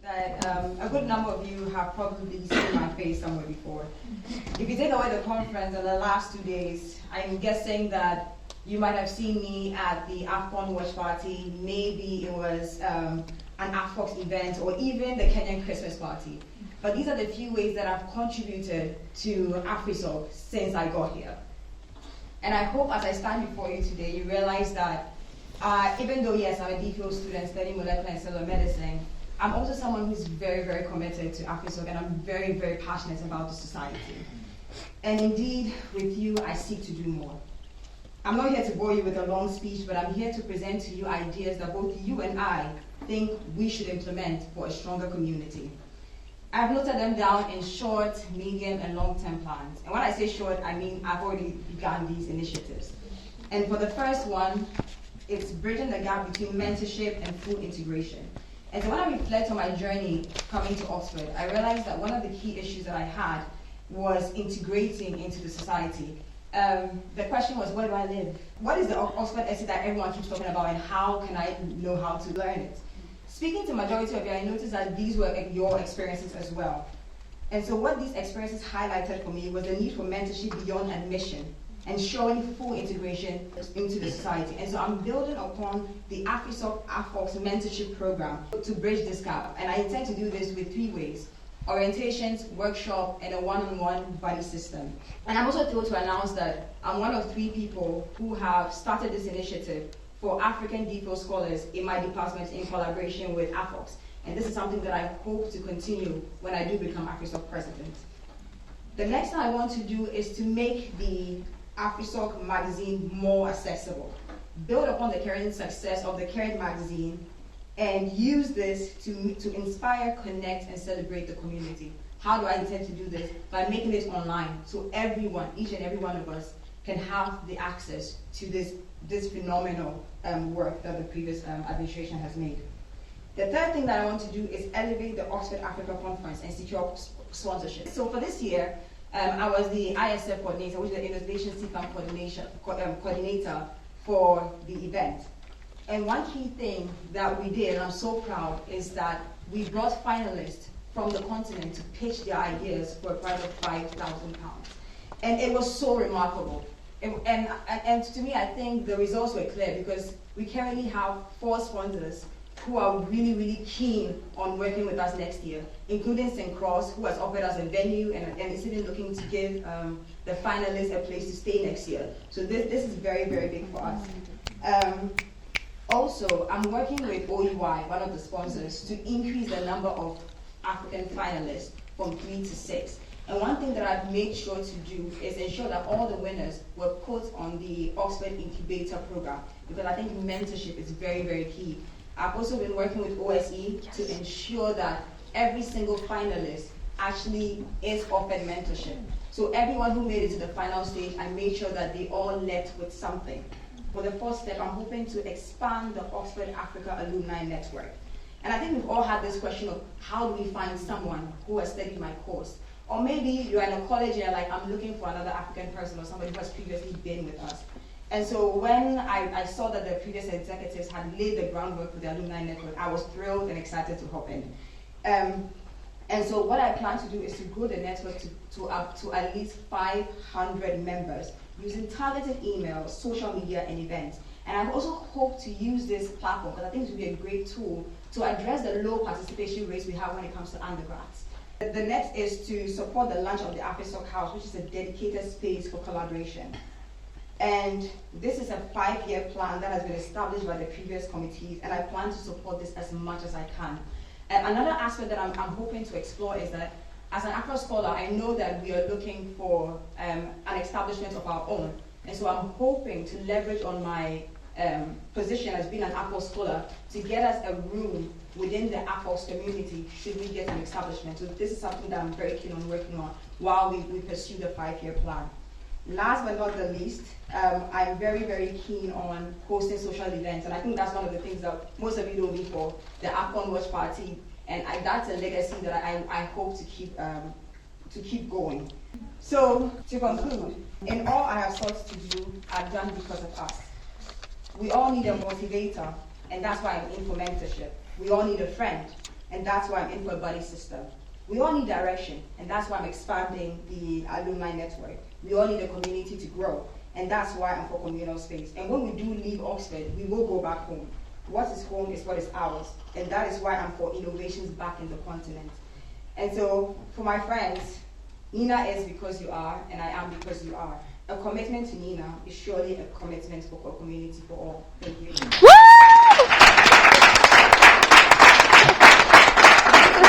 that a good number of you have probably seen my face somewhere before. If you take away the conference and the last 2 days, I'm guessing that you might have seen me at the AFCON watch party. Maybe it was an AfriSoc event or even the Kenyan Christmas party. But these are the few ways that I've contributed to AfriSoc since I got here. And I hope as I stand before you today, you realize that even though, yes, I'm a DPhil student studying molecular and cellular medicine, I'm also someone who's very, very committed to AfriSoc, and I'm very, very passionate about the society. And indeed, with you, I seek to do more. I'm not here to bore you with a long speech, but I'm here to present to you ideas that both you and I think we should implement for a stronger community. I've noted them down in short, medium, and long-term plans. And when I say short, I mean I've already begun these initiatives. And for the first one, it's bridging the gap between mentorship and full integration. And so when I reflect on my journey coming to Oxford, I realized that one of the key issues that I had was integrating into the society. The question was, where do I live? What is the Oxford essay that everyone keeps talking about, and how can I know how to learn it? Speaking to the majority of you, I noticed that these were your experiences as well. And so what these experiences highlighted for me was the need for mentorship beyond admission and showing full integration into the society. And so I'm building upon the AfriSoc mentorship program to bridge this gap. And I intend to do this with 3 ways: orientations, workshop, and a one-on-one buddy system. And I'm also thrilled to announce that I'm one of 3 people who have started this initiative for African DPhil scholars in my department in collaboration with AFOX. And this is something that I hope to continue when I do become AfriSoc president. The next thing I want to do is to make the AfriSoc magazine more accessible, build upon the current success of the current magazine, and use this to inspire, connect, and celebrate the community. How do I intend to do this? By making it online, so everyone, each and every one of us, can have the access to this phenomenal work that the previous administration has made. The third thing that I want to do is elevate the Oxford Africa Conference and secure sponsorship. So for this year, I was the ISF coordinator, which is the Innovation CFAM coordinator for the event. And one key thing that we did, and I'm so proud, is that we brought finalists from the continent to pitch their ideas for a prize of £5,000. And it was so remarkable. And to me, I think the results were clear, because we currently have 4 sponsors who are really, really keen on working with us next year, including St. Cross, who has offered us a venue and is even looking to give the finalists a place to stay next year. So this is very, very big for us. Also, I'm working with OUI, one of the sponsors, to increase the number of African finalists from 3 to 6. And one thing that I've made sure to do is ensure that all the winners were put on the Oxford Incubator program, because I think mentorship is very, very key. I've also been working with OSE to ensure that every single finalist actually is offered mentorship. So everyone who made it to the final stage, I made sure that they all left with something. For the 4th step, I'm hoping to expand the Oxford Africa Alumni Network. And I think we've all had this question of, how do we find someone who has studied my course? Or maybe you're in a college and you're like, I'm looking for another African person or somebody who has previously been with us. And so when I saw that the previous executives had laid the groundwork for the alumni network, I was thrilled and excited to hop in. And so what I plan to do is to grow the network to up to at least 500 members using targeted emails, social media, and events. And I also hope to use this platform, because I think it will be a great tool to address the low participation rates we have when it comes to undergrads. The next is to support the launch of the AfriSoc House, which is a dedicated space for collaboration. And this is a 5-year plan that has been established by the previous committees, and I plan to support this as much as I can. And another aspect that I'm hoping to explore is that, as an Afro scholar, I know that we are looking for an establishment of our own. And so I'm hoping to leverage on my position as being an Afro scholar to get us a room within the AFOX community should we get an establishment. So this is something that I'm very keen on working on while we pursue the 5-year plan. Last but not the least, I'm very, very keen on hosting social events, and I think that's one of the things that most of you know me for, the AFCON watch party, and that's a legacy that I hope to keep going. So, to conclude, in all I have sought to do, I've done because of us. We all need a motivator, and that's why I'm in for mentorship. We all need a friend, and that's why I'm in for a buddy system. We all need direction, and that's why I'm expanding the alumni network. We all need a community to grow, and that's why I'm for communal space. And when we do leave Oxford, we will go back home. What is home is what is ours, and that is why I'm for innovations back in the continent. And so, for my friends, Nina is because you are, and I am because you are. A commitment to Nina is surely a commitment for a community for all. Thank you.